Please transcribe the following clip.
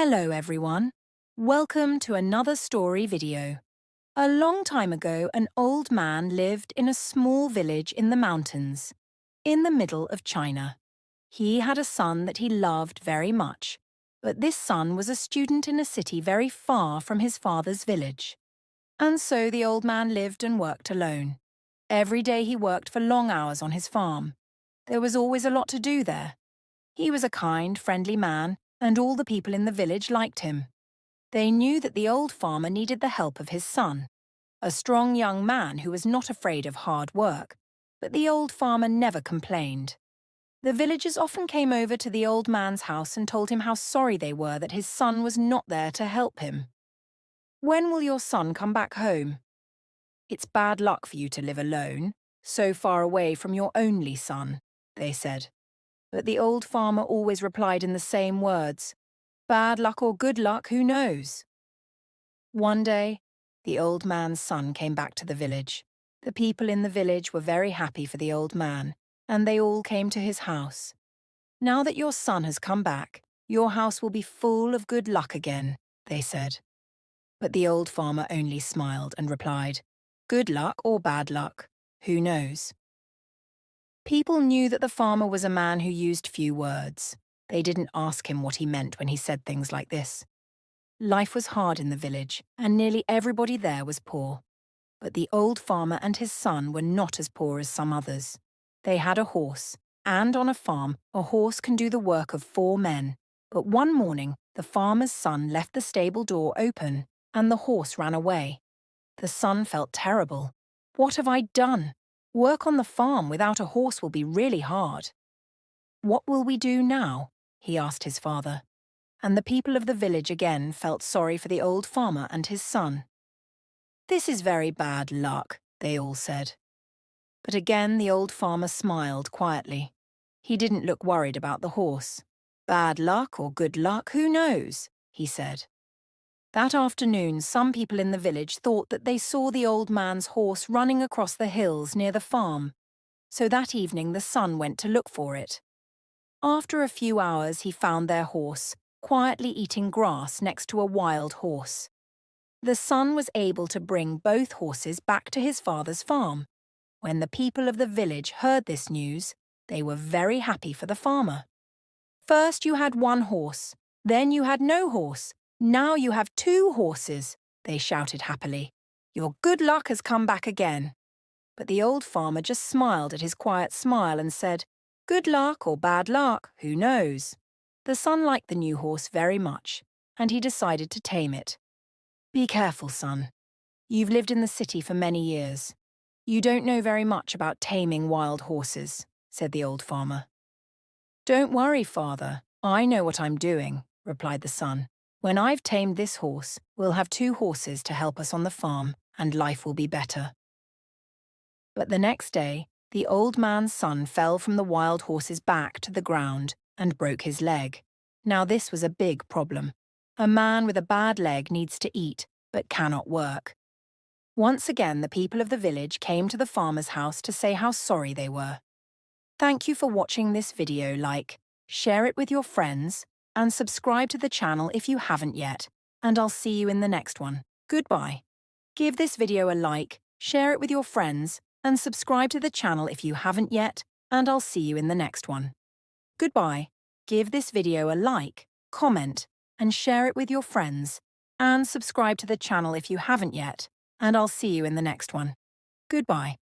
Hello everyone. Welcome to another story video. A long time ago, an old man lived in a small village in the mountains, in the middle of China. He had a son that he loved very much, but this son was a student in a city very far from his father's village. And so the old man lived and worked alone. Every day he worked for long hours on his farm. There was always a lot to do there. He was a kind, friendly man, and all the people in the village liked him. They knew that the old farmer needed the help of his son, a strong young man who was not afraid of hard work, but the old farmer never complained. The villagers often came over to the old man's house and told him how sorry they were that his son was not there to help him. "When will your son come back home?" "It's bad luck for you to live alone, so far away from your only son," they said. But the old farmer always replied in the same words, "Bad luck or good luck, who knows?" One day, the old man's son came back to the village. The people in the village were very happy for the old man, and they all came to his house. "Now that your son has come back, your house will be full of good luck again," they said. But the old farmer only smiled and replied, "Good luck or bad luck, who knows?" People knew that the farmer was a man who used few words. They didn't ask him what he meant when he said things like this. Life was hard in the village, and nearly everybody there was poor. But the old farmer and his son were not as poor as some others. They had a horse, and on a farm, a horse can do the work of 4 men. But one morning, the farmer's son left the stable door open, and the horse ran away. The son felt terrible. "What have I done? Work on the farm without a horse will be really hard." "What will we do now?" he asked his father. And the people of the village again felt sorry for the old farmer and his son. "This is very bad luck," they all said. But again the old farmer smiled quietly. He didn't look worried about the horse. "Bad luck or good luck, who knows?" he said. That afternoon, some people in the village thought that they saw the old man's horse running across the hills near the farm. So that evening the son went to look for it. After a few hours he found their horse, quietly eating grass next to a wild horse. The son was able to bring both horses back to his father's farm. When the people of the village heard this news, they were very happy for the farmer. "First you had 1 horse, then you had no horse. Now you have 2 horses," they shouted happily. "Your good luck has come back again." But the old farmer just smiled at his quiet smile and said, "Good luck or bad luck, who knows?" The son liked the new horse very much, and he decided to tame it. "Be careful, son. You've lived in the city for many years. You don't know very much about taming wild horses," said the old farmer. "Don't worry, father. I know what I'm doing," replied the son. "When I've tamed this horse, we'll have 2 horses to help us on the farm, and life will be better." But the next day, the old man's son fell from the wild horse's back to the ground and broke his leg. Now this was a big problem. A man with a bad leg needs to eat, but cannot work. Once again, the people of the village came to the farmer's house to say how sorry they were. Thank you for watching this video. Share it with your friends, and subscribe to the channel if you haven't yet, and I'll see you in the next one. Goodbye. Give this video a like, share it with your friends, and subscribe to the channel if you haven't yet, and I'll see you in the next one. Goodbye. Give this video a like, comment, and share it with your friends, and subscribe to the channel if you haven't yet, and I'll see you in the next one. Goodbye.